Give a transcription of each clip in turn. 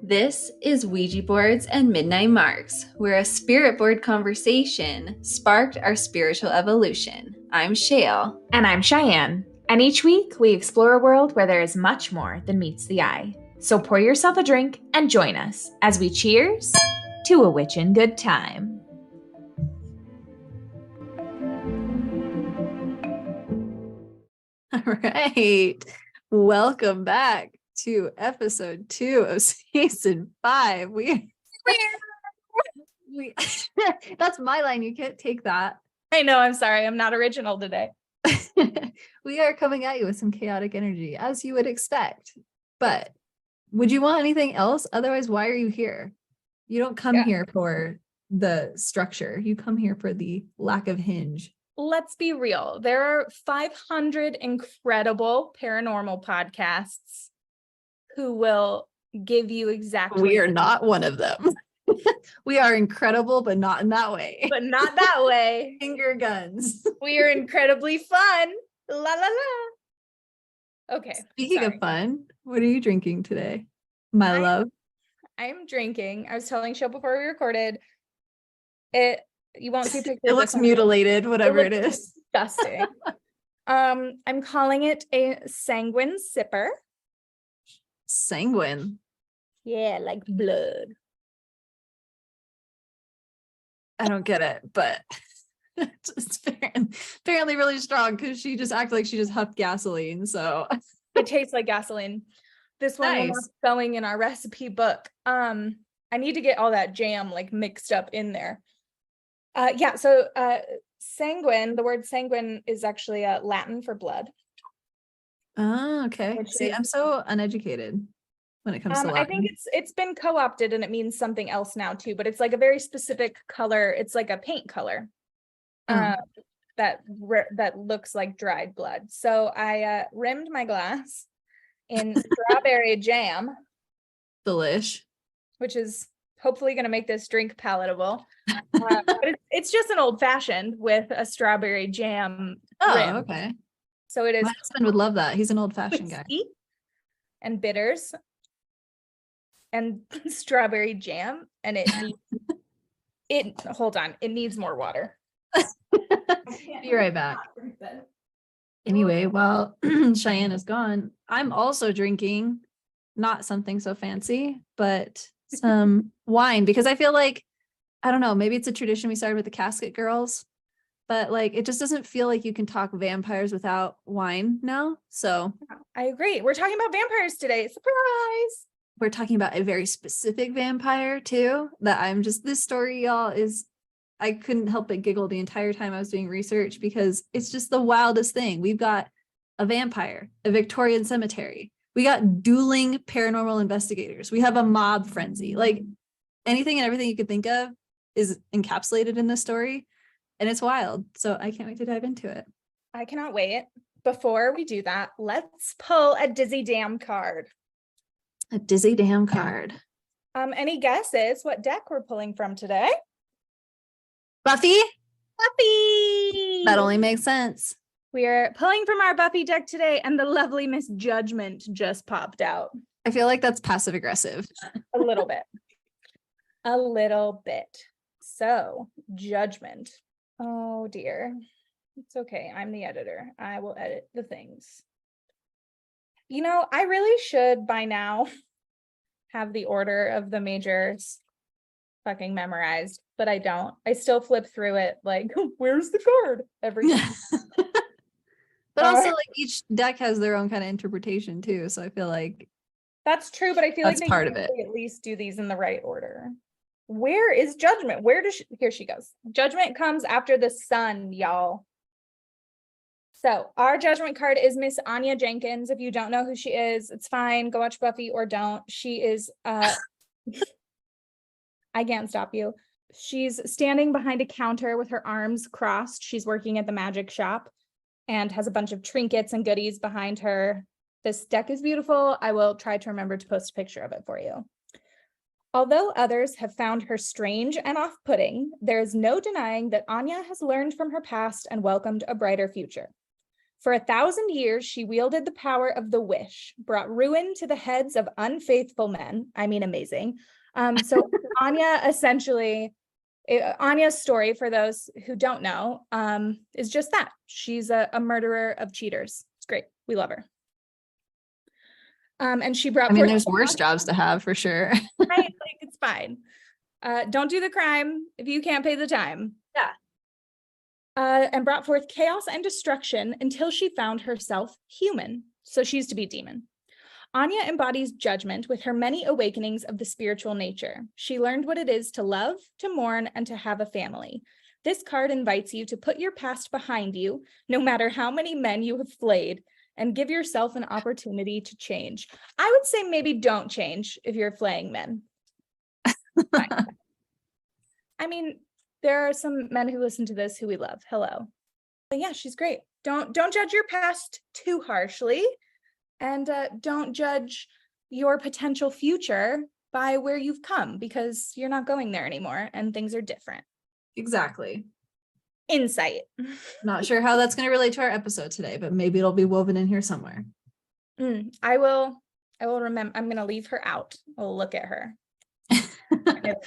This is Ouija Boards and Midnight Margs, where a spirit board conversation sparked our spiritual evolution. I'm Shale. And I'm Cheyenne. And each week we explore a world where there is much more than meets the eye. So pour yourself a drink and join us as we cheers to a witchin' good time. All right. Welcome back to episode 2 of season 5. That's my line. You can't take that. I know, I'm sorry. I'm not original today. We are coming at you with some chaotic energy, as you would expect. But would you want anything else? Otherwise, why are you here? You don't come here for the structure. You come here for the lack of hinge. Let's be real. There are 500 incredible paranormal podcasts who will give you exactly. We are not one of them. We are incredible, but not in that way. But not that way. Finger guns. We are incredibly fun. La la la. Okay. Speaking of fun, what are you drinking today, my love? I'm drinking. I was telling Shil before we recorded. You won't see pictures. It looks mutilated, whatever it is. Disgusting. I'm calling it a sanguine sipper. Sanguine. Yeah, like blood. I don't get it, but it's apparently really strong because she just acted like she just huffed gasoline. So it tastes like gasoline. This one nice. was going in our recipe book. I need to get all that jam like mixed up in there. So sanguine, the word sanguine is actually Latin for blood. Oh, okay. See, I'm so uneducated when it comes to Latin. I think it's been co-opted and it means something else now too, but it's like a very specific color. It's like a paint color that looks like dried blood. So I rimmed my glass in strawberry jam. Delish. Which is hopefully going to make this drink palatable. But it's just an old fashioned with a strawberry jam. Oh, okay. So it is. My husband would love that. He's an old fashioned guy. And bitters and strawberry jam. And hold on. It needs more water. Be right back. Anyway, while Cheyenne is gone, I'm also drinking not something so fancy, but some wine, because I feel like, I don't know, maybe it's a tradition we started with the Casket Girls, but like it just doesn't feel like you can talk vampires without wine now. So I agree. We're talking about vampires today. Surprise. We're talking about a very specific vampire too, that this story, y'all, is, I couldn't help but giggle the entire time I was doing research because it's just the wildest thing. We've got a vampire, a Victorian cemetery. We got dueling paranormal investigators. We have a mob frenzy. Like anything and everything you could think of is encapsulated in this story. And it's wild. So I can't wait to dive into it. I cannot wait. Before we do that, let's pull a Dizzy Damn card. A Dizzy Damn card. Any guesses what deck we're pulling from today? Buffy? Buffy! That only makes sense. We are pulling from our Buffy deck today, and the lovely Miss Judgment just popped out. I feel like that's passive aggressive. A little bit. A little bit. So, Judgment. Oh, dear. It's okay. I'm the editor. I will edit the things. You know, I really should by now have the order of the majors fucking memorized, but I don't. I still flip through it like, where's the card? Every time. But also, like, each deck has their own kind of interpretation too. So I feel like that's true, but I feel like they part of it. At least do these in the right order. Where is Judgment? Here she goes. Judgment comes after the sun, y'all. So our Judgment card is Miss Anya Jenkins. If you don't know who she is, it's fine. Go watch Buffy or don't. She is I can't stop you. She's standing behind a counter with her arms crossed. She's working at the magic shop and has a bunch of trinkets and goodies behind her. This deck is beautiful. I will try to remember to post a picture of it for you. Although others have found her strange and off-putting, there is no denying that Anya has learned from her past and welcomed a brighter future. For 1,000 years, she wielded the power of the wish, brought ruin to the heads of unfaithful men. I mean, amazing. So Anya essentially, Anya's story, for those who don't know, is just that. She's a murderer of cheaters. It's great. We love her. And she brought forth, there's worse jobs to have for sure. right? Like, it's fine. Don't do the crime if you can't pay the time. Yeah. And brought forth chaos and destruction until she found herself human. So she's to be demon. Anya embodies judgment with her many awakenings of the spiritual nature. She learned what it is to love, to mourn, and to have a family. This card invites you to put your past behind you, no matter how many men you have flayed, and give yourself an opportunity to change. I would say maybe don't change if you're flaying men. I mean, there are some men who listen to this who we love. Hello. But yeah, she's great. Don't judge your past too harshly, and don't judge your potential future by where you've come, because you're not going there anymore and things are different. Exactly. Insight. Not sure how that's going to relate to our episode today, but maybe it'll be woven in here somewhere. I will remember. I'm going to leave her out. I'll look at her.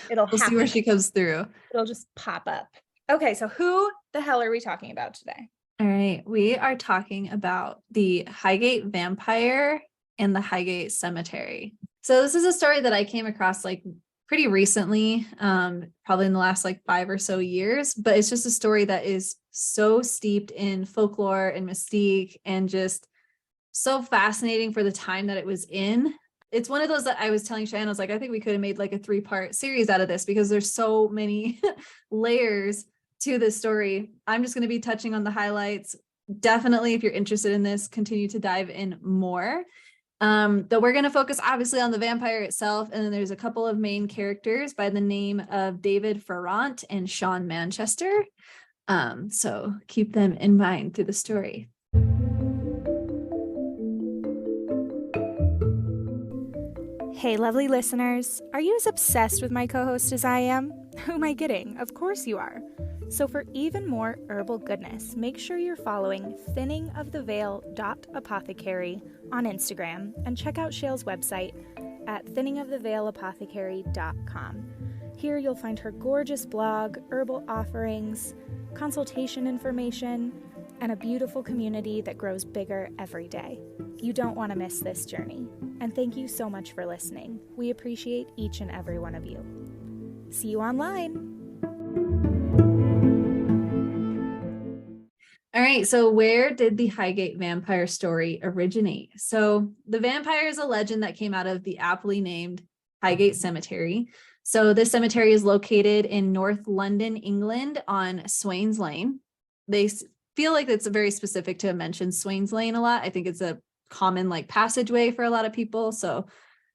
It'll we'll see where she comes through. It'll just pop up. Okay, so who the hell are we talking about today? All right, we are talking about the Highgate vampire and the Highgate Cemetery. So this is a story that I came across like pretty recently, probably in the last like 5 or so years, but it's just a story that is so steeped in folklore and mystique and just so fascinating for the time that it was in. It's one of those that I was telling Cheyenne, I was like, I think we could have made like a 3-part series out of this because there's so many layers to this story. I'm just going to be touching on the highlights. Definitely, if you're interested in this, continue to dive in more. Though we're going to focus obviously on the vampire itself. And then there's a couple of main characters by the name of David Ferrant and Sean Manchester. So keep them in mind through the story. Hey, lovely listeners. Are you as obsessed with my co-host as I am? Who am I kidding? Of course you are. So for even more herbal goodness, make sure you're following thinningoftheveil.apothecary on Instagram and check out Shale's website at thinningoftheveilApothecary.com. Here you'll find her gorgeous blog, herbal offerings, consultation information, and a beautiful community that grows bigger every day. You don't want to miss this journey. And thank you so much for listening. We appreciate each and every one of you. See you online. All right, so where did the Highgate vampire story originate? So the vampire is a legend that came out of the aptly named Highgate Cemetery. So this cemetery is located in North London, England on Swains Lane. They feel like it's very specific to mention Swains Lane a lot. I think it's a common like passageway for a lot of people. So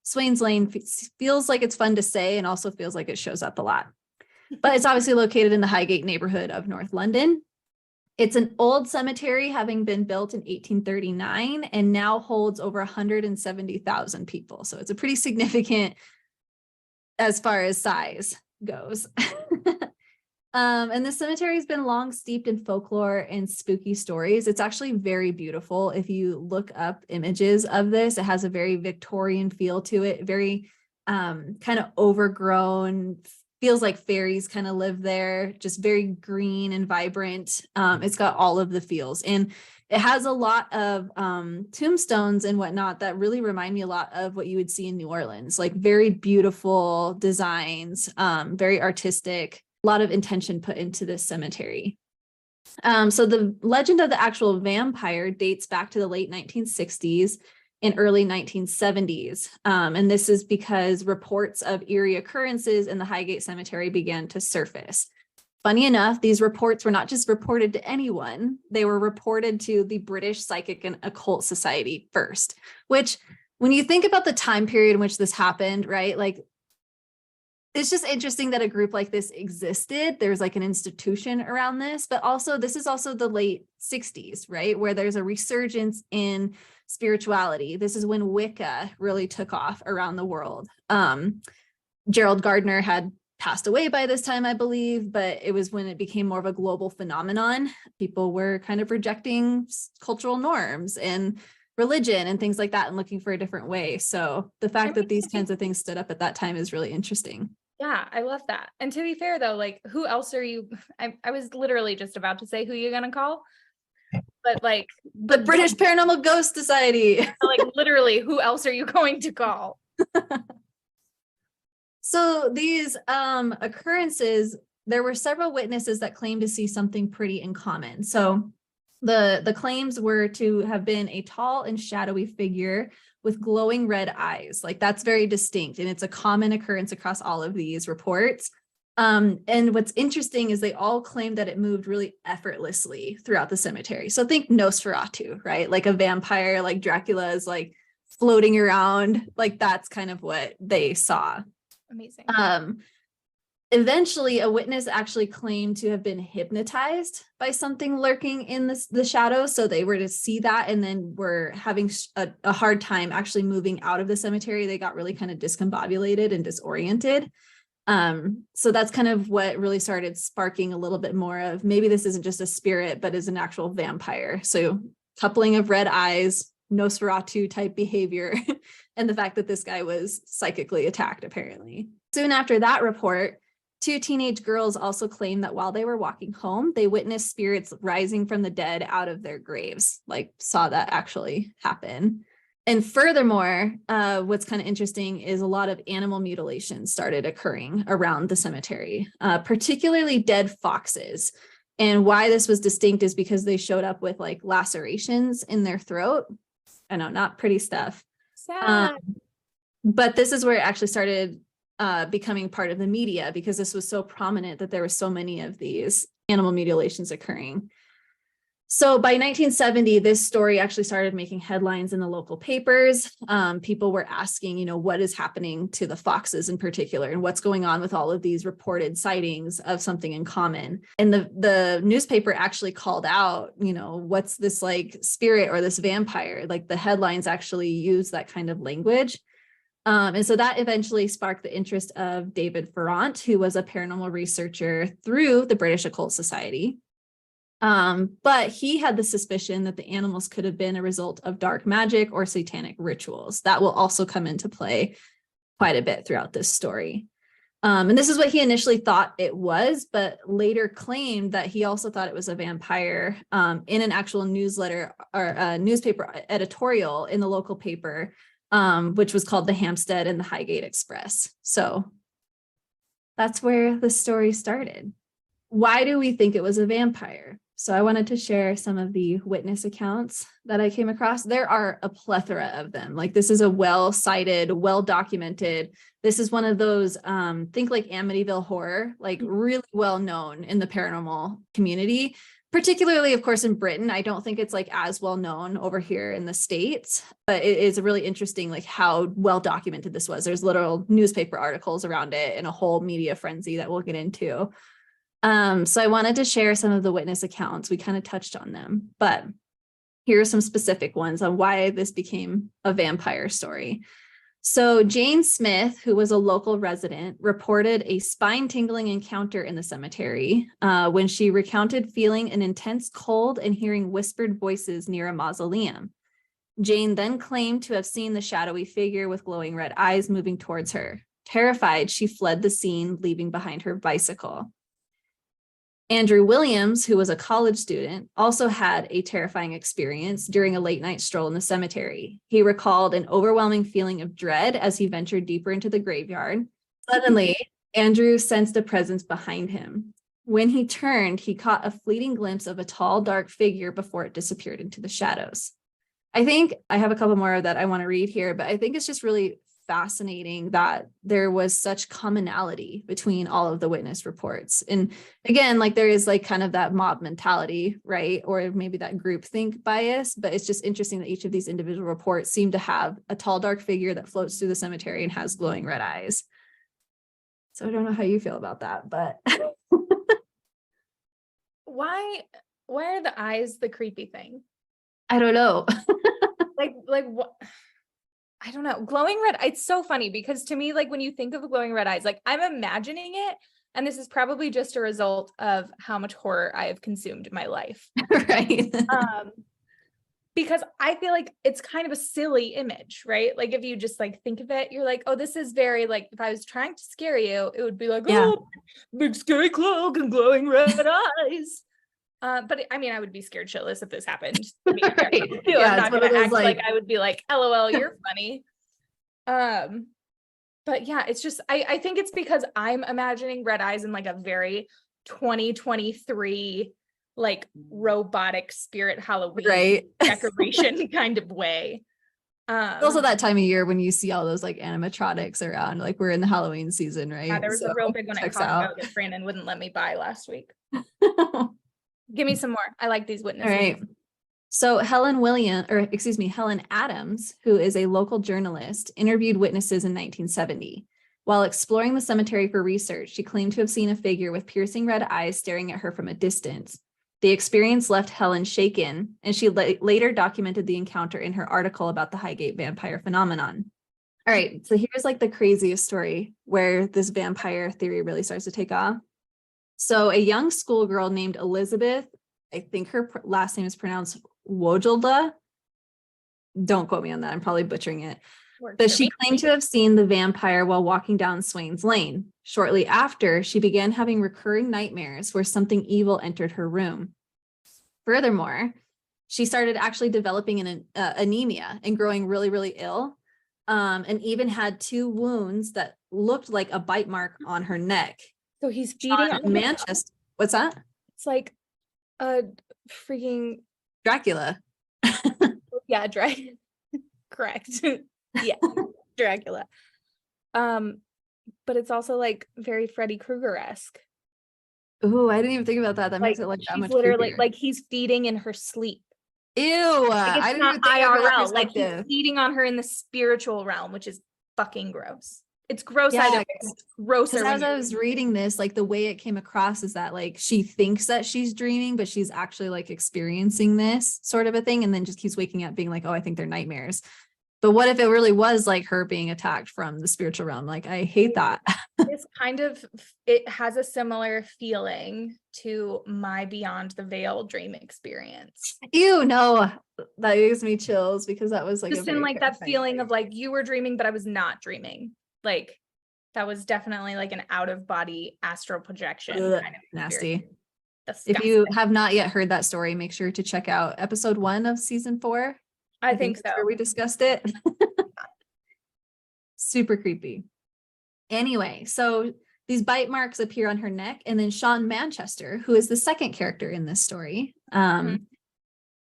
Swains Lane feels like it's fun to say and also feels like it shows up a lot. But it's obviously located in the Highgate neighborhood of North London. It's an old cemetery, having been built in 1839 and now holds over 170,000 people. So it's a pretty significant as far as size goes. And the cemetery has been long steeped in folklore and spooky stories. It's actually very beautiful. If you look up images of this, it has a very Victorian feel to it, very kind of overgrown, feels like fairies kind of live there, just very green and vibrant. It's got all of the feels. And it has a lot of tombstones and whatnot that really remind me a lot of what you would see in New Orleans, like very beautiful designs, very artistic, a lot of intention put into this cemetery. So the legend of the actual vampire dates back to the late 1960s and early 1970s. And this is because reports of eerie occurrences in the Highgate Cemetery began to surface. Funny enough, these reports were not just reported to anyone, they were reported to the British Psychic and Occult Society first, which when you think about the time period in which this happened, right? Like, it's just interesting that a group like this existed. There's like an institution around this, but also this is also the late 60s, right? Where there's a resurgence in spirituality. This is when Wicca really took off around the world. Gerald Gardner had passed away by this time, I believe, but it was when it became more of a global phenomenon. People were kind of rejecting cultural norms and religion and things like that and looking for a different way. So the fact that these kinds of things stood up at that time is really interesting. Yeah, I love that. And to be fair though, like who else are you? I was literally just about to say who you're gonna call, but like the British Paranormal Ghost Society. Like literally, who else are you going to call? So these occurrences, there were several witnesses that claimed to see something pretty in common. So the claims were to have been a tall and shadowy figure with glowing red eyes. Like that's very distinct, and it's a common occurrence across all of these reports. And what's interesting is they all claim that it moved really effortlessly throughout the cemetery. So think Nosferatu, right? Like a vampire, like Dracula is like floating around. Like that's kind of what they saw. Amazing. Eventually, a witness actually claimed to have been hypnotized by something lurking in the shadows. So they were to see that and then were having a hard time actually moving out of the cemetery. They got really kind of discombobulated and disoriented. So that's kind of what really started sparking a little bit more of maybe this isn't just a spirit, but is an actual vampire. So coupling of red eyes, Nosferatu type behavior, and the fact that this guy was psychically attacked, apparently. Soon after that report, 2 teenage girls also claimed that while they were walking home, they witnessed spirits rising from the dead out of their graves, like saw that actually happen. And furthermore, what's kind of interesting is a lot of animal mutilations started occurring around the cemetery, particularly dead foxes. And why this was distinct is because they showed up with like lacerations in their throat. I know, not pretty stuff. Sad. But this is where it actually started becoming part of the media, because this was so prominent that there were so many of these animal mutilations occurring. So by 1970, this story actually started making headlines in the local papers. People were asking, you know, what is happening to the foxes in particular, and what's going on with all of these reported sightings of something in common. And the newspaper actually called out, you know, what's this like spirit or this vampire? Like the headlines actually use that kind of language. And so that eventually sparked the interest of David Ferrant, who was a paranormal researcher through the British Occult Society. But he had the suspicion that the animals could have been a result of dark magic or satanic rituals. That will also come into play quite a bit throughout this story. And this is what he initially thought it was, but later claimed that he also thought it was a vampire in an actual newsletter or a newspaper editorial in the local paper, which was called the Hampstead and the Highgate Express. So that's where the story started. Why do we think it was a vampire? So I wanted to share some of the witness accounts that I came across. There are a plethora of them. Like this is a well-cited, well-documented. This is one of those, think like Amityville Horror, like really well-known in the paranormal community, particularly, of course, in Britain. I don't think it's like as well-known over here in the States, but it is really interesting like how well-documented this was. There's literal newspaper articles around it and a whole media frenzy that we'll get into. So I wanted to share some of the witness accounts. We kind of touched on them, but here are some specific ones on why this became a vampire story. So Jane Smith, who was a local resident, reported a spine-tingling encounter in the cemetery when she recounted feeling an intense cold and hearing whispered voices near a mausoleum. Jane then claimed to have seen the shadowy figure with glowing red eyes moving towards her. Terrified, she fled the scene, leaving behind her bicycle. Andrew Williams, who was a college student, also had a terrifying experience during a late night stroll in the cemetery. He recalled an overwhelming feeling of dread as he ventured deeper into the graveyard. Suddenly, Andrew sensed a presence behind him. When he turned, he caught a fleeting glimpse of a tall, dark figure before it disappeared into the shadows. I think I have a couple more that I want to read here, but I think it's just really fascinating that there was such commonality between all of the witness reports. And again, like there is like kind of that mob mentality, right? Or maybe that groupthink bias, but it's just interesting that each of these individual reports seem to have a tall, dark figure that floats through the cemetery and has glowing red eyes. So I don't know how you feel about that, but Why are the eyes the creepy thing? I don't know. Like what? I don't know. Glowing red. It's so funny because to me, like when you think of glowing red eyes, like I'm imagining it. And this is probably just a result of how much horror I have consumed in my life. Right. Because I feel like it's kind of a silly image, right? Like if you just like think of it, you're like, oh, this is very like, if I was trying to scare you, it would be like, Yeah. oh, big scary cloak and glowing red eyes. But I mean, I would be scared shitless if this happened to me. Right. Too. Yeah, I'm not it's one gonna of those, act like I would be like, LOL, you're funny. But yeah, it's just I think it's because I'm imagining red eyes in like a very 2023 like robotic spirit Halloween right. decoration kind of way. It's also that time of year when you see all those like animatronics around, like we're in the Halloween season, right? Yeah, there was a real big one at checks Costco out. that Brandon wouldn't let me buy last week. All Give me some more. I like these witnesses. right. So Helen Adams, who is a local journalist, interviewed witnesses in 1970. While exploring the cemetery for research, she claimed to have seen a figure with piercing red eyes staring at her from a distance. The experience left Helen shaken, and she later documented the encounter in her article about the Highgate vampire phenomenon. All right, so here's like the craziest story where this vampire theory really starts to take off. So a young schoolgirl named Elizabeth, I think her last name is pronounced Wojolda. Don't quote me on that. I'm probably butchering it. But she claimed to have seen the vampire while walking down Swain's Lane. Shortly after, she began having recurring nightmares where something evil entered her room. Furthermore, she started actually developing an anemia and growing really, really ill, and even had 2 wounds that looked like a bite mark on her neck. So he's feeding on Manchester. What's that? It's like a freaking Dracula. yeah, Dracula. Correct. Yeah, Dracula. But it's also like very Freddy Krueger-esque. Ooh, I didn't even think about that. That Like makes it like that she's much literally creepier. like he's feeding in her sleep. Ew, Like it's I didn't not even think of that IRL. Like he's perspective. feeding on her in the spiritual realm, which is fucking gross. It's gross Yeah, either way. It's grosser. Because as when I was reading this, like the way it came across is that like she thinks that she's dreaming, but she's actually like experiencing this sort of a thing, and then just keeps waking up being like, oh, I think they're nightmares. But what if it really was like her being attacked from the spiritual realm? Like, I hate that. It's kind of, it has a similar feeling to my Beyond the Veil dream experience. Ew, no, that gives me chills because that was like Just in like that feeling of like you were dreaming, but I was not dreaming. Like that was definitely like an out of body astral projection. Ugh, kind of nasty. Disgusting. If you have not yet heard that story, make sure to check out episode 1 of season 4. I think so. Where we discussed it. Super creepy. Anyway, so these bite marks appear on her neck, and then Sean Manchester, who is the second character in this story,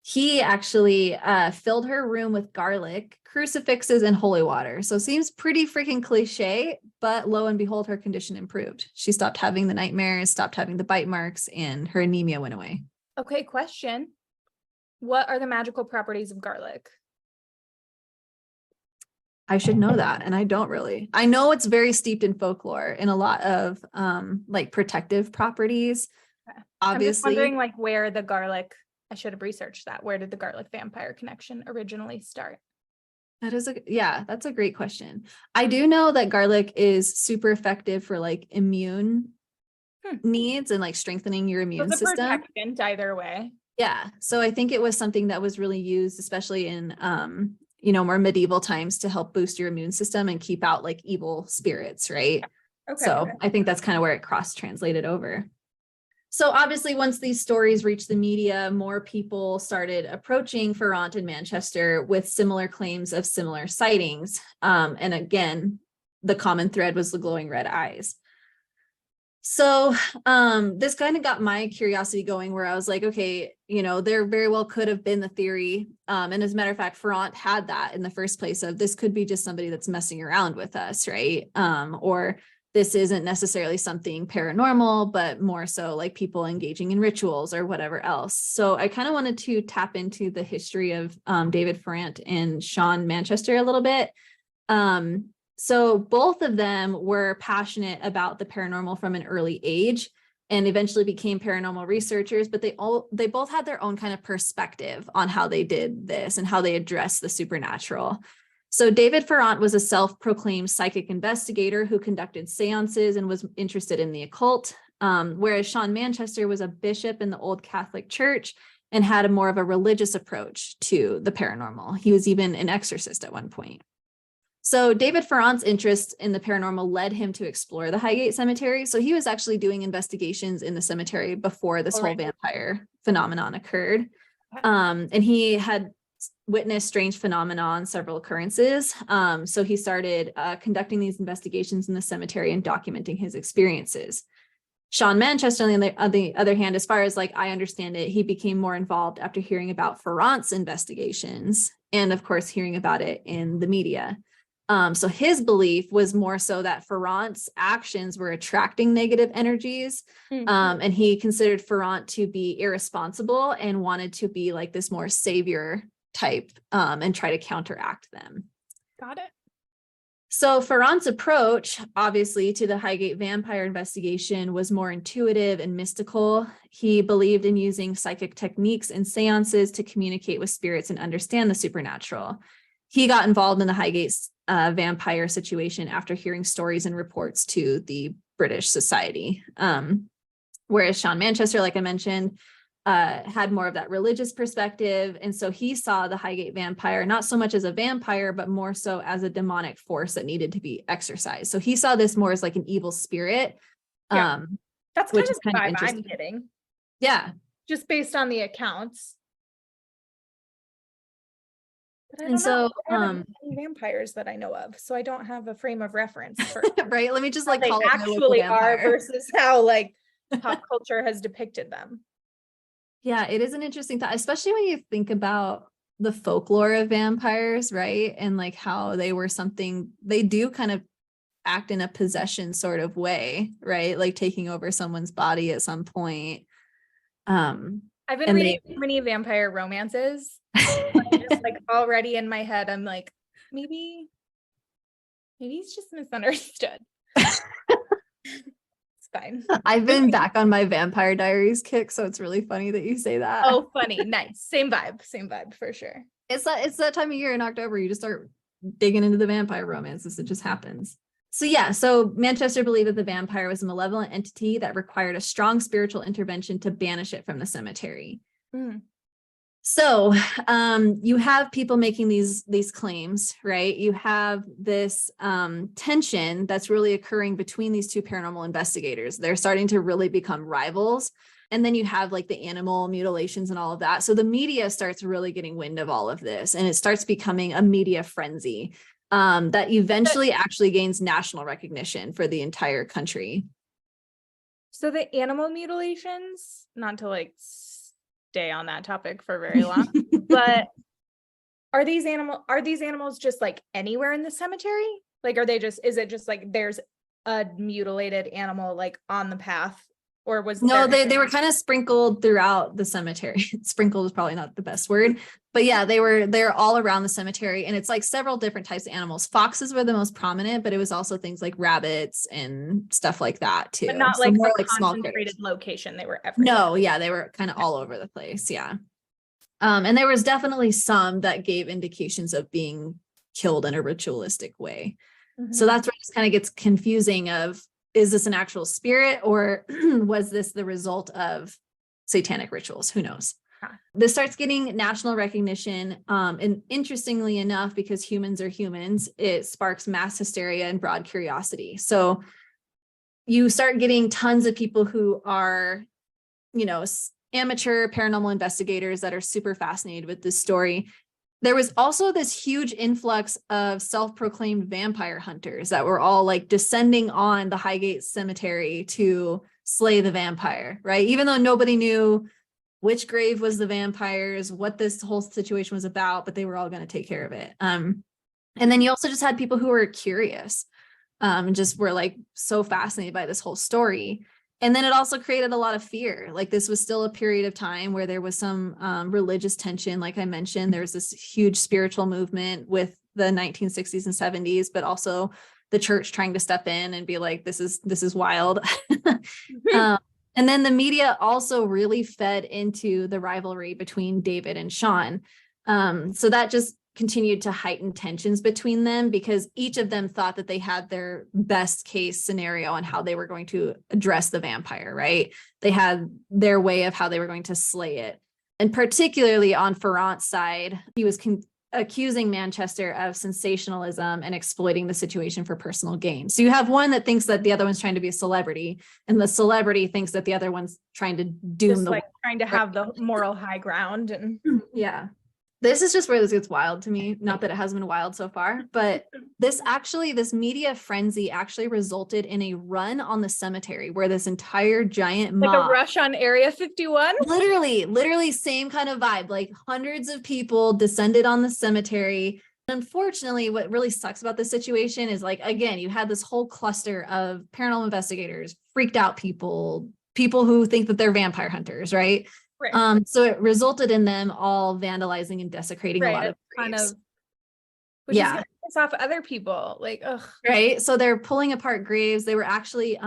he actually filled her room with garlic, crucifixes, and holy water. So seems pretty freaking cliche, but lo and behold, her condition improved. She stopped having the nightmares, stopped having the bite marks, and her anemia went away. Okay, question. What are the magical properties of garlic? I should know that, and I don't really. I know it's very steeped in folklore and a lot of like protective properties. Okay. Obviously, I'm just wondering like where the garlic, I should have researched that. Where did the garlic vampire connection originally start? that's a great question. I do know that garlic is super effective for like immune needs and like strengthening your immune system. Protectant either way. Yeah. So I think it was something that was really used, especially in more medieval times, to help boost your immune system and keep out like evil spirits, right? Okay. So I think that's kind of where it cross-translated over. So obviously, once these stories reached the media, more people started approaching Ferrand and Manchester with similar claims of similar sightings. And again, the common thread was the glowing red eyes. So this kind of got my curiosity going, where I was like, okay, there very well could have been the theory. And as a matter of fact, Ferrand had that in the first place of this could be just somebody that's messing around with us, right? Or this isn't necessarily something paranormal, but more so like people engaging in rituals or whatever else. So I kind of wanted to tap into the history of David Ferrand and Sean Manchester a little bit. So both of them were passionate about the paranormal from an early age and eventually became paranormal researchers, but they both had their own kind of perspective on how they did this and how they addressed the supernatural. So David Ferrant was a self-proclaimed psychic investigator who conducted seances and was interested in the occult, whereas Sean Manchester was a bishop in the Old Catholic Church and had a more of a religious approach to the paranormal. He was even an exorcist at one point. So David Ferrant's interest in the paranormal led him to explore the Highgate Cemetery. So he was actually doing investigations in the cemetery before this whole vampire phenomenon occurred. And he had witnessed strange phenomena on several occurrences. So he started conducting these investigations in the cemetery and documenting his experiences. Sean Manchester, on the other hand, as far as like I understand it, he became more involved after hearing about Ferrant's investigations and, of course, hearing about it in the media. So his belief was more so that Ferrant's actions were attracting negative energies. And he considered Ferrant to be irresponsible and wanted to be like this more savior type and try to counteract them. Got it. So Ferrant's approach, obviously, to the Highgate vampire investigation was more intuitive and mystical. He believed in using psychic techniques and seances to communicate with spirits and understand the supernatural. He got involved in the Highgate vampire situation after hearing stories and reports to the British Society. Whereas Sean Manchester, like I mentioned, had more of that religious perspective. And so he saw the Highgate vampire, not so much as a vampire, but more so as a demonic force that needed to be exorcised. So he saw this more as like an evil spirit. Yeah. That's which kind is of the kind of vibe I'm interesting. getting. Yeah. Just based on the accounts. But I And don't know. so, I haven't met any vampires that I know of, so I don't have a frame of reference for right. Let me just how like they call it my local actually are vampire. versus how like pop culture has depicted them. Yeah, it is an interesting thought, especially when you think about the folklore of vampires, right? And like how they were something, they do kind of act in a possession sort of way, right? Like taking over someone's body at some point. I've been reading so many vampire romances. I'm just like already in my head, I'm like, maybe he's just misunderstood. Fine. I've been back on my Vampire Diaries kick, so it's really funny that you say that. Oh, funny. Nice. Same vibe for sure. It's that time of year in October, you just start digging into the vampire romances. It just happens. So yeah, so Manchester believed that the vampire was a malevolent entity that required a strong spiritual intervention to banish it from the cemetery. So you have people making these claims, right? You have this tension that's really occurring between these two paranormal investigators. They're starting to really become rivals. And then you have like the animal mutilations and all of that. So the media starts really getting wind of all of this, and it starts becoming a media frenzy that eventually actually gains national recognition for the entire country. So the animal mutilations, not to like stay on that topic for very long, but are these animals just like anywhere in the cemetery? Like, is it just like there's a mutilated animal like on the path, or was no, they were kind of sprinkled throughout the cemetery. Sprinkled is probably not the best word, but yeah, they're all around the cemetery, and it's like several different types of animals. Foxes were the most prominent, but it was also things like rabbits and stuff like that too. But not so like more a like small concentrated critters. location. They were everywhere. No, yeah, they were kind of all over the place. Yeah. And there was definitely some that gave indications of being killed in a ritualistic way. So that's where it just kind of gets confusing of, is this an actual spirit, or was this the result of satanic rituals? Who knows? This starts getting national recognition. And interestingly enough, because humans are humans, it sparks mass hysteria and broad curiosity. So you start getting tons of people who are, amateur paranormal investigators that are super fascinated with this story. There was also this huge influx of self-proclaimed vampire hunters that were all like descending on the Highgate Cemetery to slay the vampire, right? Even though nobody knew which grave was the vampires, what this whole situation was about, but they were all going to take care of it. And then you also just had people who were curious, and just were like so fascinated by this whole story. And then it also created a lot of fear. Like, this was still a period of time where there was some religious tension. Like I mentioned, there was this huge spiritual movement with the 1960s and 70s, but also the church trying to step in and be like, this is wild. And then the media also really fed into the rivalry between David and Sean. So that just continued to heighten tensions between them because each of them thought that they had their best case scenario on how they were going to address the vampire, right? They had their way of how they were going to slay it. And particularly on Ferrant's side, he was accusing Manchester of sensationalism and exploiting the situation for personal gain. So you have one that thinks that the other one's trying to be a celebrity, and the celebrity thinks that the other one's trying to doom Just the like trying to have the moral high ground. And yeah. This is just where this gets wild to me. Not that it has been wild so far, but this media frenzy actually resulted in a run on the cemetery where this entire giant mob, like a rush on Area 51. Literally same kind of vibe. Like hundreds of people descended on the cemetery. Unfortunately, what really sucks about this situation is, like, again, you had this whole cluster of paranormal investigators, freaked out people who think that they're vampire hunters, right? Right. So it resulted in them all vandalizing and desecrating a lot of graves. Which is gonna piss off other people. Like, ugh. Right. So they're pulling apart graves. They were actually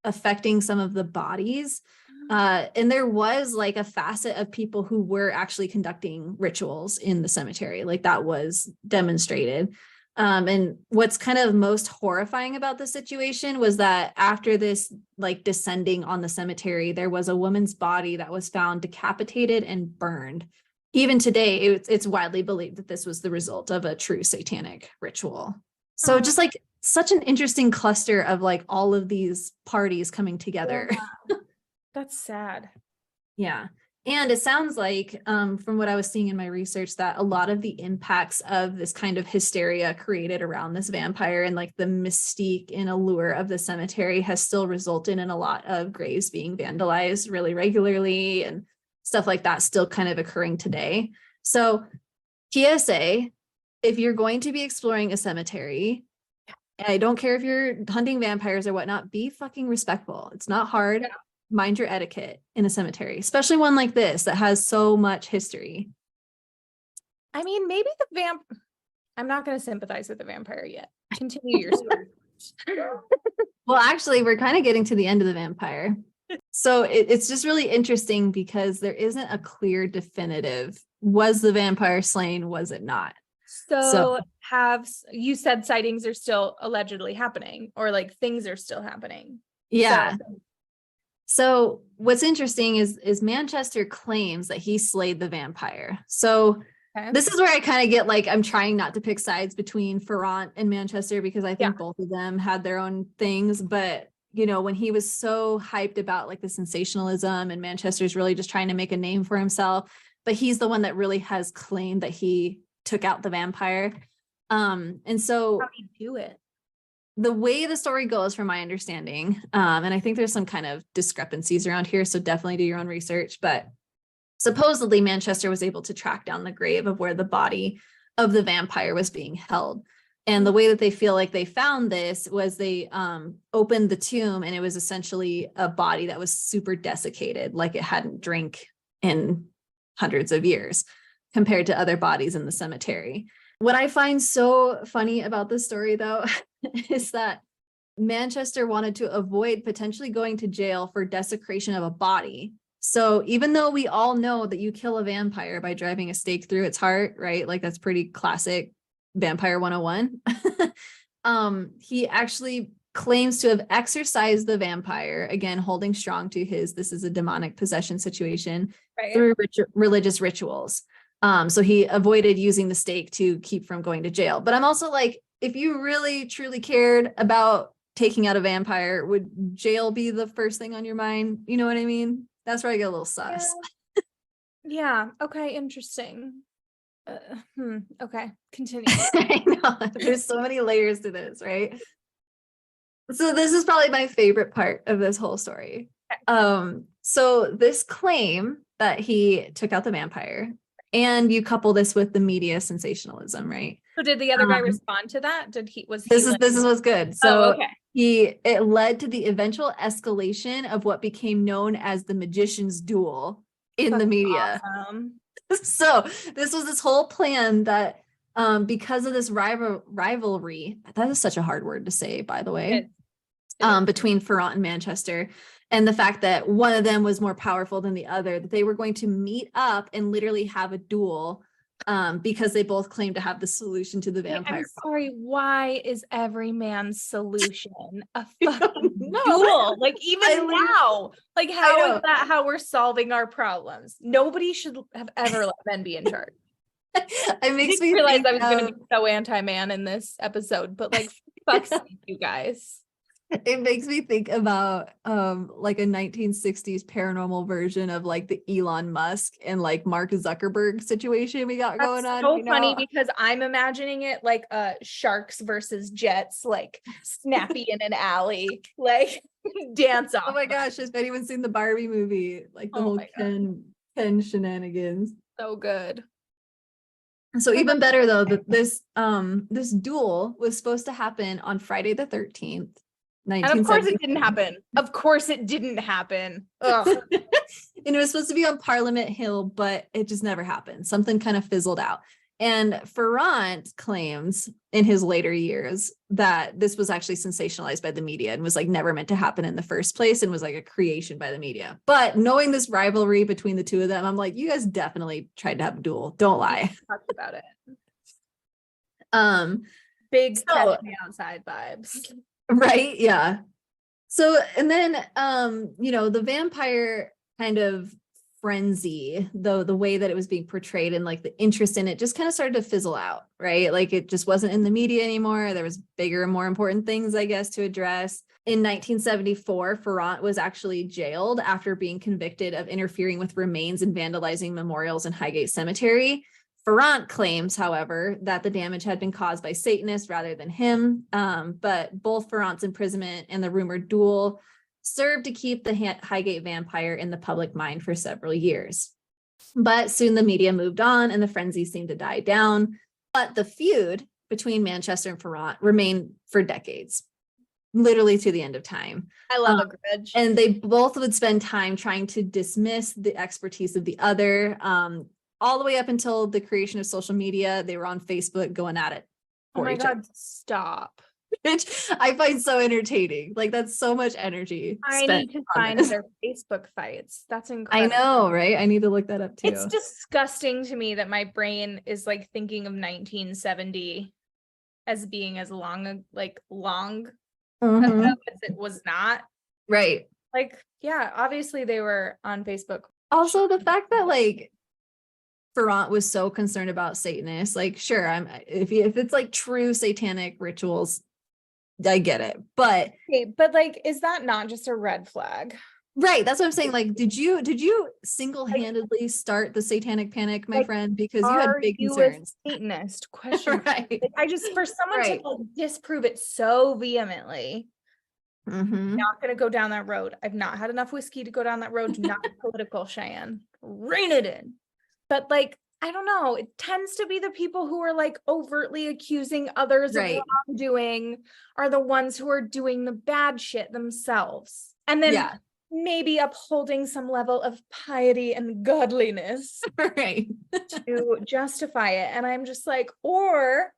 affecting some of the bodies. And there was like a facet of people who were actually conducting rituals in the cemetery. Like that was demonstrated. And what's kind of most horrifying about the situation was that after this, like, descending on the cemetery, there was a woman's body that was found decapitated and burned. Even today, it's widely believed that this was the result of a true satanic ritual. So just like such an interesting cluster of like all of these parties coming together. Yeah. That's sad. Yeah. And it sounds like, from what I was seeing in my research, that a lot of the impacts of this kind of hysteria created around this vampire and like the mystique and allure of the cemetery has still resulted in a lot of graves being vandalized really regularly and stuff like that still kind of occurring today. So PSA, if you're going to be exploring a cemetery, I don't care if you're hunting vampires or whatnot, be fucking respectful. It's not hard. Yeah. Mind your etiquette in a cemetery, especially one like this that has so much history. I mean, maybe I'm not going to sympathize with the vampire yet. Continue your story. Well, actually, we're kind of getting to the end of the vampire. So it's just really interesting because there isn't a clear definitive, was the vampire slain, was it not? So have you said sightings are still allegedly happening, or like things are still happening? Yeah. So what's interesting is Manchester claims that he slayed the vampire. So this is where I kind of get like, I'm trying not to pick sides between Ferrant and Manchester because I think both of them had their own things. But, you know, when he was so hyped about like the sensationalism, and Manchester's really just trying to make a name for himself, but he's the one that really has claimed that he took out the vampire. And so how do you do it? The way the story goes, from my understanding, and I think there's some kind of discrepancies around here, so definitely do your own research, but supposedly Manchester was able to track down the grave of where the body of the vampire was being held. And the way that they feel like they found this was they opened the tomb, and it was essentially a body that was super desiccated, like it hadn't drank in hundreds of years compared to other bodies in the cemetery. What I find so funny about this story, though, is that Manchester wanted to avoid potentially going to jail for desecration of a body. So even though we all know that you kill a vampire by driving a stake through its heart, right? Like that's pretty classic vampire 101. He actually claims to have exorcised the vampire, again, holding strong to this is a demonic possession situation, through religious rituals. So he avoided using the stake to keep from going to jail. But I'm also like, if you really truly cared about taking out a vampire, would jail be the first thing on your mind? You know what I mean? That's where I get a little sus. Yeah. Okay. Interesting. Okay. Continue. I know. There's so many layers to this, right? So this is probably my favorite part of this whole story. So this claim that he took out the vampire, and you couple this with the media sensationalism, right? So did the other guy respond to that? This is what's good. So it led to the eventual escalation of what became known as the magician's duel in the media. Awesome. So this was this whole plan that because of this rivalry, that is such a hard word to say, by the way, between Ferrant and Manchester, and the fact that one of them was more powerful than the other, that they were going to meet up and literally have a duel because they both claim to have the solution to the Wait, vampire I'm problem. sorry, why is every man's solution a fucking know. duel? Like even literally- now, like how know. is that how we're solving our problems? Nobody should have ever let men be in charge. It I makes didn't me realize think I was going to of- be so anti-man in this episode, but like, fuck you guys. it makes me think about like a 1960s paranormal version of like the Elon Musk and like Mark Zuckerberg situation we got going on. So right funny now. because I'm imagining it like sharks versus jets, like snappy in an alley, like dance off. Oh my gosh, has anyone seen the Barbie movie? Like the Oh whole my God. Ken shenanigans. So good. So even better though, that this duel was supposed to happen on Friday the 13th, And of course it 1970. didn't happen. Of course it didn't happen. Ugh. And it was supposed to be on Parliament Hill, but it just never happened. Something kind of fizzled out. And Ferrant claims in his later years that this was actually sensationalized by the media and was like never meant to happen in the first place and was like a creation by the media. But knowing this rivalry between the two of them, I'm like, you guys definitely tried to have a duel. Don't lie. Talked about it. Big Big catch me outside vibes. right. Yeah. So, and then, the vampire kind of frenzy, the way that it was being portrayed and like the interest in it just kind of started to fizzle out, right? Like it just wasn't in the media anymore. There was bigger and more important things, I guess, to address. In 1974, Ferrant was actually jailed after being convicted of interfering with remains and vandalizing memorials in Highgate Cemetery. Ferrant claims, however, that the damage had been caused by Satanists rather than him. But both Ferrant's imprisonment and the rumored duel served to keep the Highgate vampire in the public mind for several years. But soon the media moved on and the frenzy seemed to die down. But the feud between Manchester and Ferrant remained for decades, literally to the end of time. I love a grudge. And they both would spend time trying to dismiss the expertise of the other. All the way up until the creation of social media, they were on Facebook going at it. Oh my God, stop. Which I find so entertaining. Like that's so much energy. I need to find their Facebook fights. That's incredible. I know, right? I need to look that up too. It's disgusting to me that my brain is like thinking of 1970 as being as long Mhm. as it was not. Right. Like, yeah, obviously they were on Facebook. Also, the fact that like Ferrant was so concerned about Satanists, like, sure, if it's like true satanic rituals, I get it. But Okay, but like, is that not just a red flag? right, that's what I'm saying. Like, did you single-handedly start the satanic panic, my like, friend? Because you had big you concerns. a Satanist? Question. Right. Like, I just for someone Right. to like, disprove it so vehemently. Mhm. Not gonna go down that road. I've not had enough whiskey to go down that road. Do not be political, Cheyenne. Rein it in. But like, I don't know. It tends to be the people who are like overtly accusing others Right. of wrongdoing are the ones who are doing the bad shit themselves. And then Yeah. maybe upholding some level of piety and godliness Right. to justify it. And I'm just like, or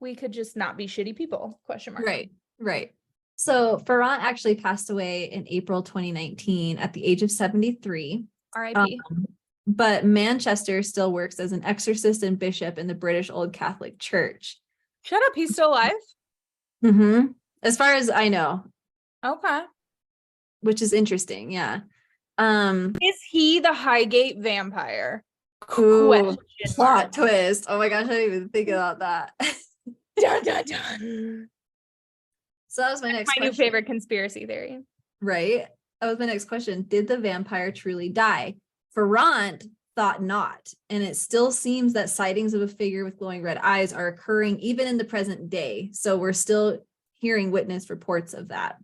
we could just not be shitty people, question mark. Right. Right. So Ferrant actually passed away in April 2019 at the age of 73. R.I.P. But Manchester still works as an exorcist and bishop in the British Old Catholic Church. Shut up, he's still alive? Mm-hmm. As far as I know, Okay. which is interesting. Yeah. Is he the Highgate vampire? Ooh, Question plot mark. twist. Oh my gosh, I didn't even think about that. Dun, dun, dun. So that was my next My new question. favorite conspiracy theory. Right? That was my next question. Did the vampire truly die? Ferrant thought not, and it still seems that sightings of a figure with glowing red eyes are occurring even in the present day. So we're still hearing witness reports of that.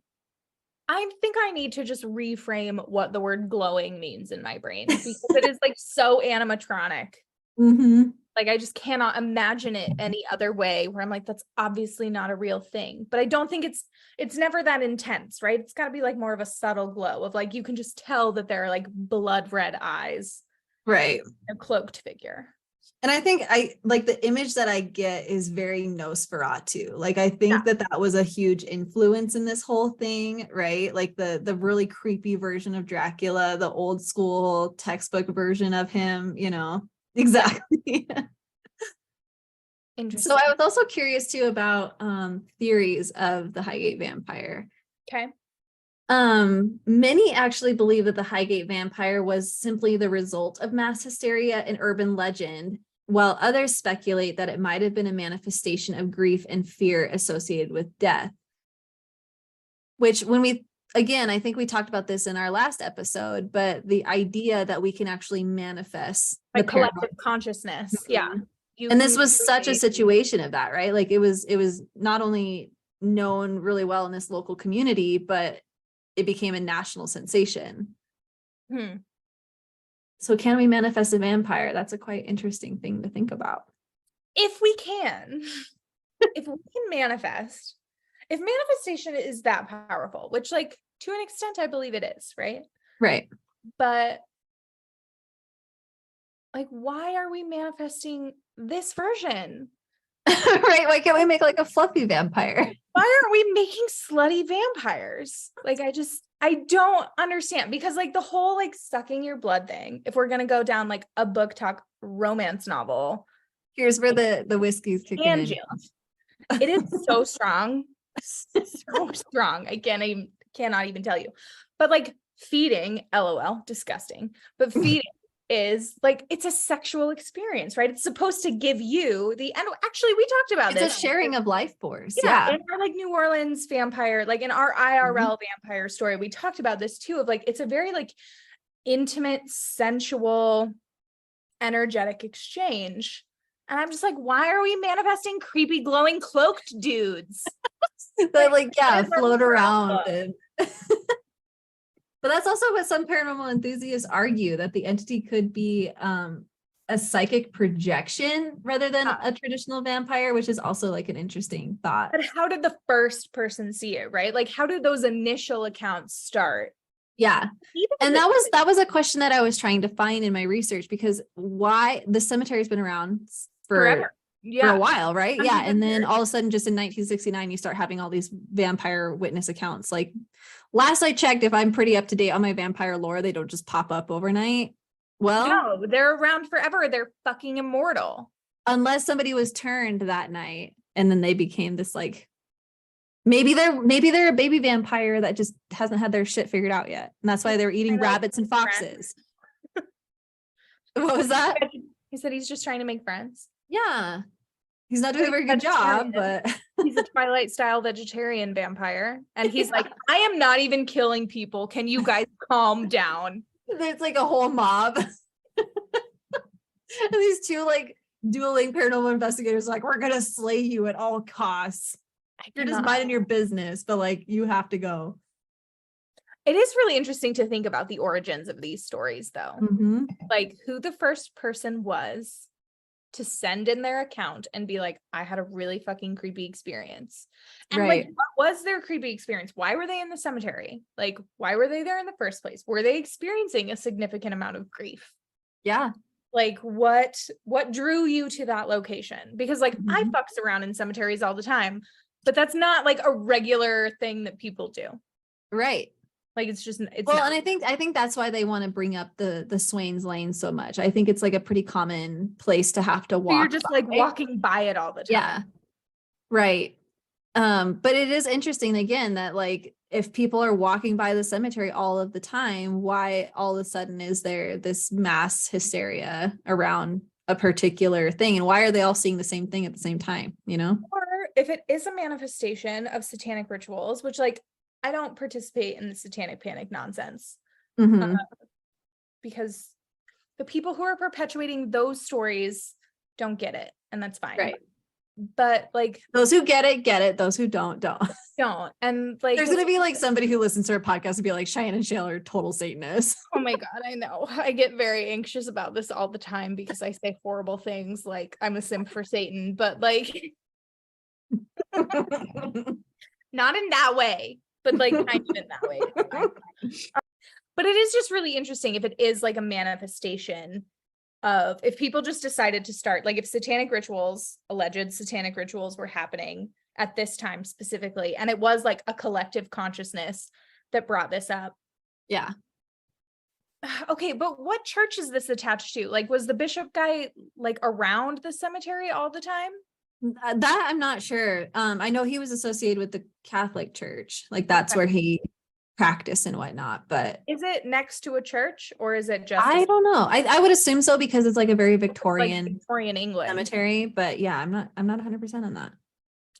I think I need to just reframe what the word glowing means in my brain because it is like so animatronic. Mm-hmm. Like I just cannot imagine it any other way where I'm like, that's obviously not a real thing. But I don't think it's never that intense, right? It's got to be like more of a subtle glow of like, you can just tell that there are like blood red eyes. Right. A cloaked figure. And I think I like the image that I get is very Nosferatu. Like I think that was a huge influence in this whole thing, right? Like the really creepy version of Dracula, the old school textbook version of him, Exactly. Interesting. So I was also curious too about theories of the Highgate vampire. Okay. Many actually believe that the Highgate vampire was simply the result of mass hysteria and urban legend, while others speculate that it might have been a manifestation of grief and fear associated with death. Which again, I think we talked about this in our last episode, but the idea that we can actually manifest Like the collective paranormal. consciousness. Yeah. And this was such a situation of that, right? Like it was not only known really well in this local community, but it became a national sensation. So can we manifest a vampire? That's a quite interesting thing to think about. If we can, if we can manifest, if manifestation is that powerful, which like to an extent, I believe it is, right? Right. But like, why are we manifesting this version? Right. Why can't we make like a fluffy vampire? Why aren't we making slutty vampires? Like, I don't understand, because like the whole like sucking your blood thing, if we're going to go down like a book talk romance novel, Here's where the whiskey's kicking in. It is so strong. So strong. I cannot even tell you. But like feeding, LOL, disgusting. But feeding is like, it's a sexual experience, right? It's supposed to give you and actually we talked about this. It's a sharing of life force. Yeah. In our like New Orleans vampire, like in our IRL vampire story, we talked about this too, of like, it's a very like intimate, sensual, energetic exchange. And I'm just like, why are we manifesting creepy, glowing, cloaked dudes? That like, yeah, float around. But that's also what some paranormal enthusiasts argue, that the entity could be a psychic projection rather than a traditional vampire, which is also like an interesting thought. But how did the first person see it, right? Like, how did those initial accounts start? Yeah. And that was a question that I was trying to find in my research, because why the cemetery's been around forever. For a while, right? Yeah. And then all of a sudden, just in 1969, you start having all these vampire witness accounts. Like last I checked, if I'm pretty up to date on my vampire lore, they don't just pop up overnight. Well, no, they're around forever. They're fucking immortal. Unless somebody was turned that night and then they became this like, maybe they're a baby vampire that just hasn't had their shit figured out yet. And that's why they're eating rabbits and foxes. What was that? He said he's just trying to make friends. Yeah. He's not doing a very good job, but he's a Twilight style vegetarian vampire. And he's like, I am not even killing people. Can you guys calm down? There's like a whole mob. And these two like dueling paranormal investigators like, we're gonna slay you at all costs. You're just minding your business, but like you have to go. It is really interesting to think about the origins of these stories though. Like who the first person was to send in their account and be like, I had a really fucking creepy experience. And like, what was their creepy experience? Why were they in the cemetery? Like, why were they there in the first place? Were they experiencing a significant amount of grief? Yeah. Like what drew you to that location? Because like I fucks around in cemeteries all the time, but that's not like a regular thing that people do. Right. Like it's and I think that's why they want to bring up the Swains Lane so much. I think it's like a pretty common place to have to walk. So you're just like walking by it all the time. Yeah. Right. But it is interesting again that like if people are walking by the cemetery all of the time, why all of a sudden is there this mass hysteria around a particular thing, and why are they all seeing the same thing at the same time, you know? Or if it is a manifestation of satanic rituals, which like I don't participate in the satanic panic nonsense because the people who are perpetuating those stories don't get it, and that's fine. Right. But like those who get it. Those who don't. And like there's gonna be like somebody who listens to our podcast and be like, Cheyenne and Shale are total Satanists. Oh my God, I know. I get very anxious about this all the time because I say horrible things like I'm a simp for Satan, but like not in that way. But like kind of in that way. But it is just really interesting if it is like a manifestation of, if people just decided to start, like if alleged satanic rituals were happening at this time specifically, and it was like a collective consciousness that brought this up. Yeah. Okay, but what church is this attached to? Like, was the bishop guy like around the cemetery all the time? That I'm not sure. I know he was associated with the Catholic Church. Like that's Okay. where he practiced and whatnot. But Is it next to a church or is it just I don't know. I would assume so because it's like a very like Victorian Victorian England? cemetery. But yeah, I'm not 100% on that.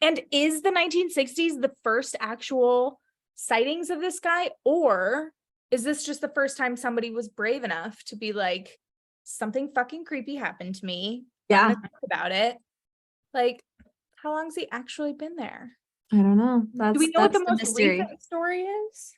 And is the 1960s the first actual sightings of this guy, or is this just the first time somebody was brave enough to be like, something fucking creepy happened to me? I'm Yeah, gonna talk about it. Like, how long's he actually been there? I don't know. Do we know what the That's most mystery. recent story is?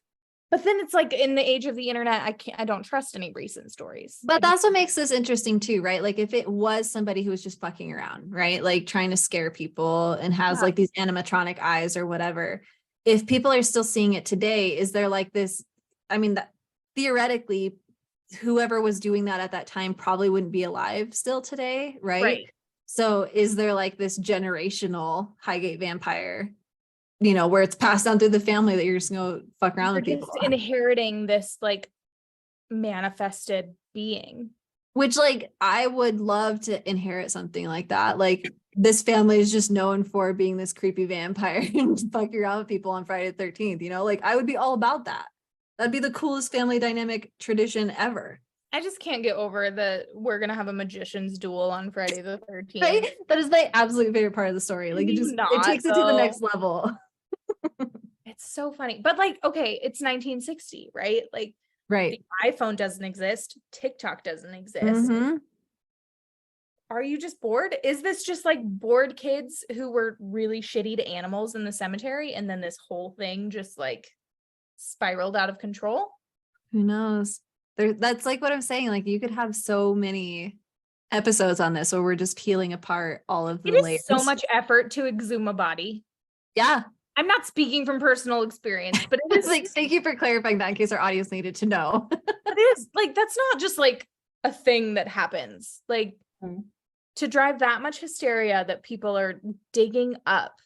But then it's like in the age of the internet, I don't trust any recent stories. But that's what makes this interesting too, right? Like if it was somebody who was just fucking around, right? Like trying to scare people and has like these animatronic eyes or whatever. If people are still seeing it today, is there like this? I mean, that theoretically, whoever was doing that at that time probably wouldn't be alive still today, right? Right. So is there like this generational Highgate vampire, where it's passed down through the family that you're just gonna fuck around with You're people? just inheriting this like manifested being. Which like I would love to inherit something like that. Like this family is just known for being this creepy vampire and fucking around with people on Friday the 13th, like I would be all about that. That'd be the coolest family dynamic tradition ever. I just can't get over the we're gonna have a magician's duel on Friday the 13th. Right? That is my absolute favorite part of the story. Like it takes it to the next level. It's so funny. But like, okay, it's 1960, right? Like Right. the iPhone doesn't exist, TikTok doesn't exist. Mhm. Are you just bored? Is this just like bored kids who were really shitty to animals in the cemetery and then this whole thing just like spiraled out of control? Who knows? That's like what I'm saying. Like you could have so many episodes on this where we're just peeling apart all of the It is layers. so much effort to exhume a body. Yeah. I'm not speaking from personal experience, but it is like, thank you for clarifying that in case our audience needed to know. it is like, that's not just like a thing that happens. Like to drive that much hysteria that people are digging up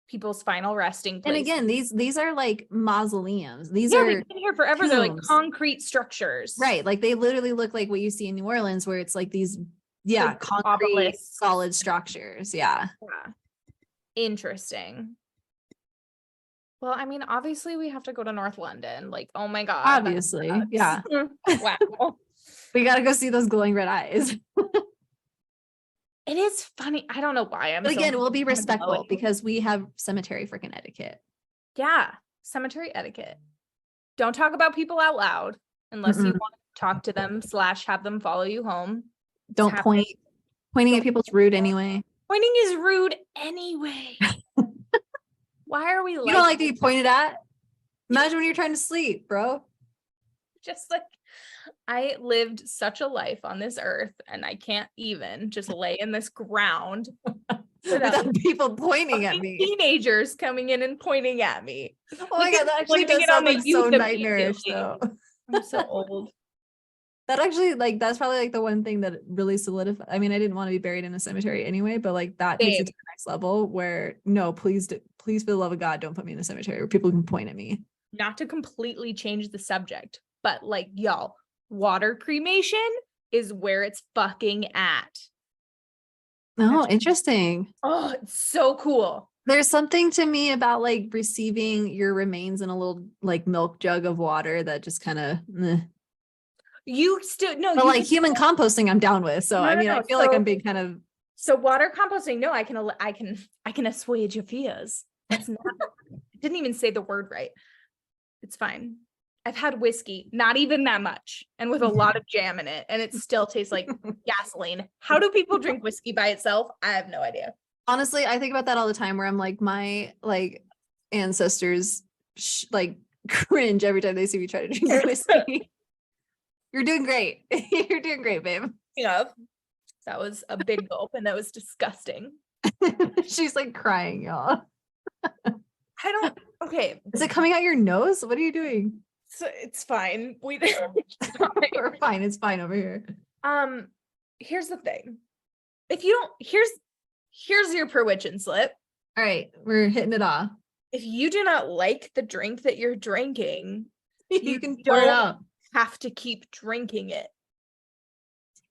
people's final resting place. And again, these are like mausoleums. These yeah, are they've been here forever. They're like tombs. concrete structures. Right. Like they literally look like what you see in New Orleans where it's like these, Like concrete obelisks. solid structures. Yeah. Interesting. Well, I mean, obviously we have to go to North London. Like, oh my God. Obviously. Yeah. Wow. We got to go see those glowing red eyes. It is funny. I don't know why But again, we'll be respectful because we have cemetery freaking etiquette. Yeah. Cemetery etiquette. Don't talk about people out loud unless you want to talk to them / have them follow you home. Don't point. Pointing at people's rude anyway. Pointing is rude anyway. Why are we You don't like to be pointed at? Imagine when you're trying to sleep, bro. Just like I lived such a life on this earth and I can't even just lay in this ground without people pointing at me. Teenagers coming in and pointing at me. Oh my God, that actually does sound like so nightmarish though. I'm so old. That actually, like, that's probably like the one thing that really solidified. I mean, I didn't want to be buried in a cemetery anyway, but like that takes it to the next level where no, please, please, for the love of God, don't put me in a cemetery where people can point at me. Not to completely change the subject, but like, y'all, water cremation is where it's fucking at. Oh, interesting. Oh, it's so cool. There's something to me about like receiving your remains in a little like milk jug of water that just kind of. You still no, but like human composting, I'm down with. So I mean, I feel like I'm being kind of. So water composting, no, I can assuage your fears. That's not. I didn't even say the word right. It's fine. I've had whiskey, not even that much, and with a lot of jam in it, and it still tastes like gasoline. How do people drink whiskey by itself? I have no idea. Honestly, I think about that all the time where I'm like, my like ancestors like cringe every time they see me try to drink whiskey. You're doing great. You're doing great, babe. Yeah. That was a big gulp and that was disgusting. She's like crying, y'all. Okay. Is it coming out your nose? What are you doing? So it's fine. We're fine. It's fine over here. Here's the thing. If you don't, here's your per witch and slip. All right. We're hitting it off. If you do not like the drink that you're drinking, you can pour it out. have to keep drinking it.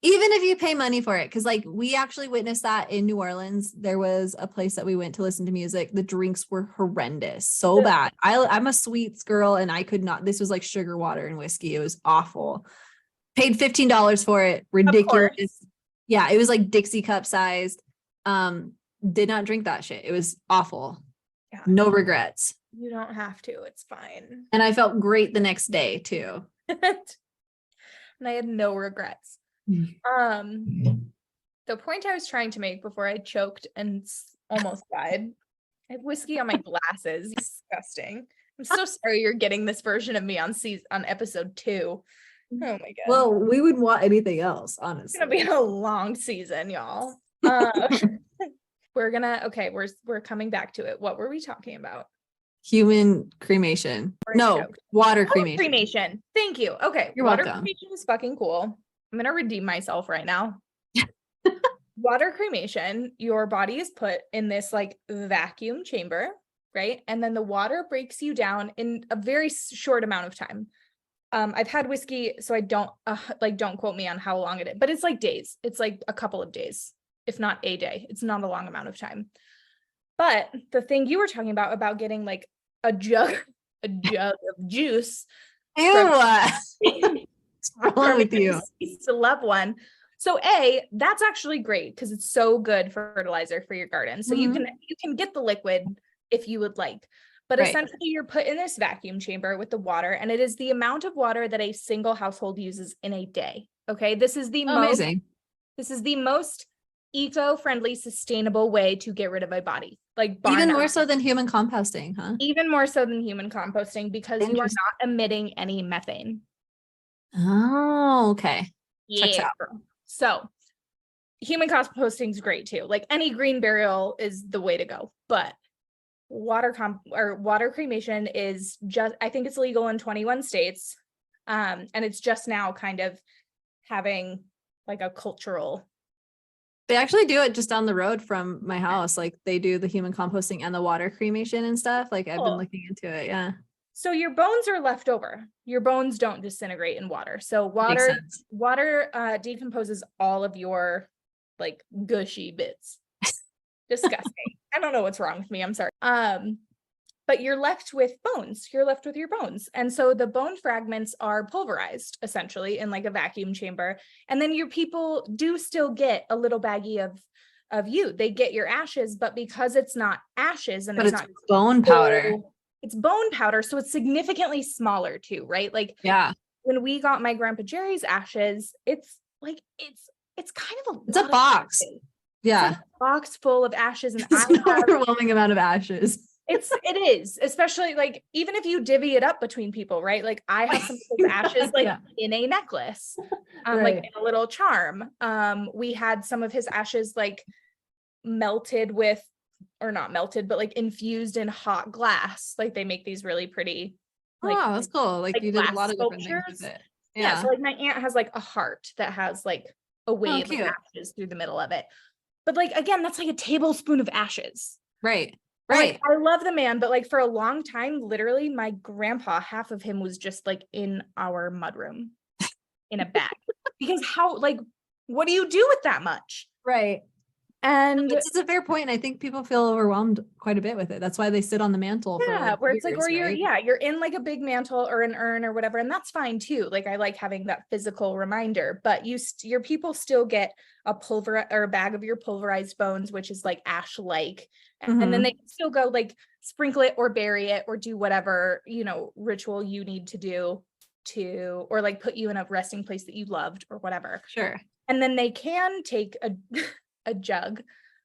Even if you pay money for it, because like we actually witnessed that in New Orleans. There was a place that we went to listen to music. The drinks were horrendous, so bad. I'm a sweets girl and I could not. This was like sugar water and whiskey. It was awful. Paid $15 for it. Ridiculous. Yeah, it was like Dixie cup sized. Did not drink that shit. It was awful. Yeah. No regrets. You don't have to. It's fine. And I felt great the next day too. And I had no regrets. The point I was trying to make before I choked and almost died. I have whiskey on my glasses. Disgusting. I'm so sorry you're getting this version of me on episode 2. Oh my god. Well, we wouldn't want anything else, honestly. It's gonna be a long season, y'all. We're coming back to it. What were we talking about? Human cremation. No, water cremation. Cremation. Thank you. Okay. You're Water welcome. cremation is fucking cool. I'm gonna redeem myself right now. Water cremation, your body is put in this like vacuum chamber, right? And then the water breaks you down in a very short amount of time. I've had whiskey, so I don't quote me on how long it is, but it's like days. It's like a couple of days, if not a day. It's not a long amount of time. But the thing you were talking about getting like a jug of juice. Ew. What's wrong with you? To loved one. So that's actually great because it's so good fertilizer for your garden. So you can get the liquid if you would like. But essentially you're put in this vacuum chamber with the water, and it is the amount of water that a single household uses in a day. Okay. This is the most eco-friendly, sustainable way to get rid of a body. Like even more so than human composting, huh? Even more so than human composting because you are not emitting any methane. Oh, okay. Yeah. Checks out. So human composting is great too. Like any green burial is the way to go, but water cremation is just, I think it's legal in 21 states. And it's just now kind of having like a cultural. They actually do it just down the road from my house. Like they do the human composting and the water cremation and stuff. Like I've been looking into it. Yeah. So your bones are left over. Your bones don't disintegrate in water. So water decomposes all of your like gushy bits. Disgusting. I don't know what's wrong with me. I'm sorry. But you're left with bones. You're left with your bones. And so the bone fragments are pulverized essentially in like a vacuum chamber. And then your people do still get a little baggie of you. They get your ashes, but because it's not ashes and it's not bone powder. It's bone powder, so it's significantly smaller too, right? Like, yeah. When we got my grandpa Jerry's ashes, it's kind of a box. Yeah, it's like a box full of ashes, and it's an overwhelming amount of ashes. It is, especially like even if you divvy it up between people, right? Like I have some of his ashes like in a necklace, like in a little charm. We had some of his ashes like melted with. Or not melted, but like infused in hot glass. Like they make these really pretty. Like, oh, that's cool. Like you did a lot of different things with it. Yeah. So like my aunt has like a heart that has like a wave of ashes through the middle of it. But like, again, that's like a tablespoon of ashes. Right. Like, I love the man, but like for a long time, literally my grandpa, half of him was just like in our mudroom in a bag. Because what do you do with that much? Right. And it's a fair point. And I think people feel overwhelmed quite a bit with it. That's why they sit on the mantle. Yeah, where it's like, or you're in like a big mantle or an urn or whatever. And that's fine too. Like I like having that physical reminder, but your people still get a a bag of your pulverized bones, which is like ash-like. And then they can still go like sprinkle it or bury it or do whatever, ritual you need to do or like put you in a resting place that you loved or whatever. Sure. And then they can take a jug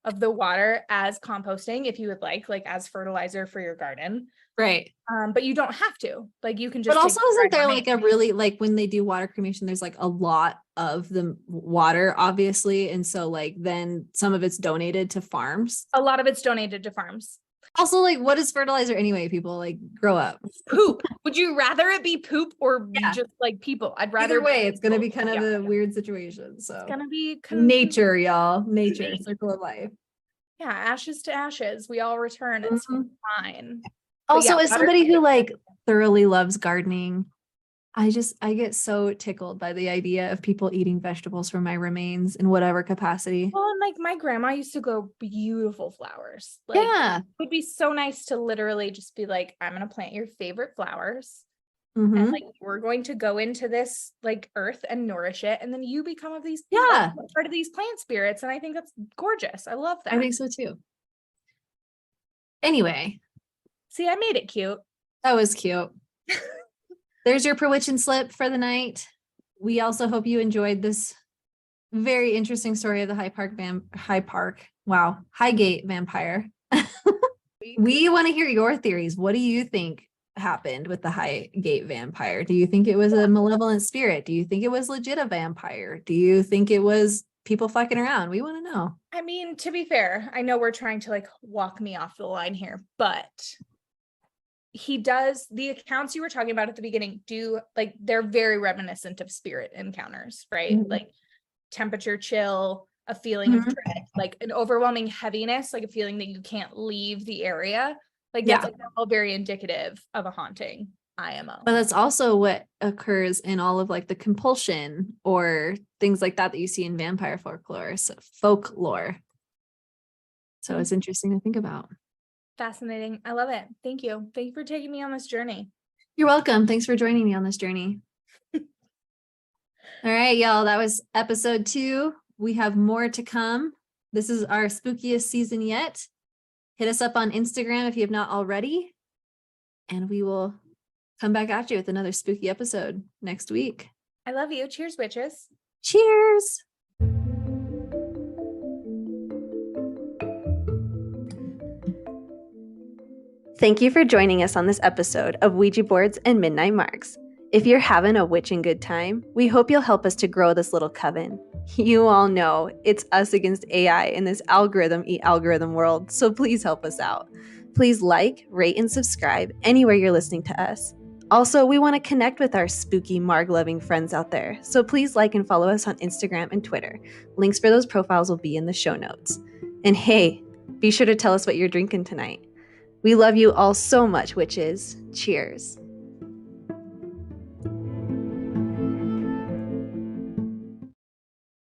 of the water as composting if you would like as fertilizer for your garden. Right. But you don't have to. Like you can just. But also isn't there like a really like when they do water cremation, there's like a lot of the water, obviously. And so like then some of it's donated to farms. A lot of it's donated to farms. Also, like, what is fertilizer anyway? People like grow up. Poop. Would you rather it be poop or just like people? I'd rather. Either way, it's gonna be kind of a weird situation. So it's gonna be nature, y'all. Nature, circle of life. Yeah, ashes to ashes. We all return. It's fine. Also, as somebody who like thoroughly loves gardening, I get so tickled by the idea of people eating vegetables from my remains in whatever capacity. Well, and like my grandma used to grow beautiful flowers. Like Yeah. it would be so nice to literally just be like, I'm gonna plant your favorite flowers. Mm-hmm. And like we're going to go into this like earth and nourish it. And then you become of these Yeah. part of these plant spirits. And I think that's gorgeous. I love that. I think so too. Anyway, See, I made it cute. that was cute. There's your perwitching slip for the night. We also hope you enjoyed this very interesting story of the Highgate vampire. We want to hear your theories. What do you think happened with the Highgate vampire? Do you think it was a malevolent spirit? Do you think it was legit a vampire? Do you think it was people fucking around? We want to know. I mean, to be fair, I know we're trying to like walk me off the line here, but he does, the accounts you were talking about at the beginning do like, they're very reminiscent of spirit encounters, right? Mhm. Like temperature chill, a feeling of dread, like an overwhelming heaviness, like a feeling that you can't leave the area. Like that's like all very indicative of a haunting IMO. But that's also what occurs in all of like the compulsion or things like that you see in vampire folklore. So it's interesting to think about. Fascinating. I love it. Thank you. Thank you for taking me on this journey. You're welcome. Thanks for joining me on this journey. All right, y'all. That was episode 2. We have more to come. This is our spookiest season yet. Hit us up on Instagram if you have not already. And we will come back at you with another spooky episode next week. I love you. Cheers, witches. Cheers. Thank you for joining us on this episode of Ouija Boards and Midnight Margs. If you're having a witching good time, we hope you'll help us to grow this little coven. You all know it's us against AI in this algorithm world, so please help us out. Please like, rate, and subscribe anywhere you're listening to us. Also, we want to connect with our spooky Marg-loving friends out there, so please like and follow us on Instagram and Twitter. Links for those profiles will be in the show notes. And hey, be sure to tell us what you're drinking tonight. We love you all so much, witches. Cheers.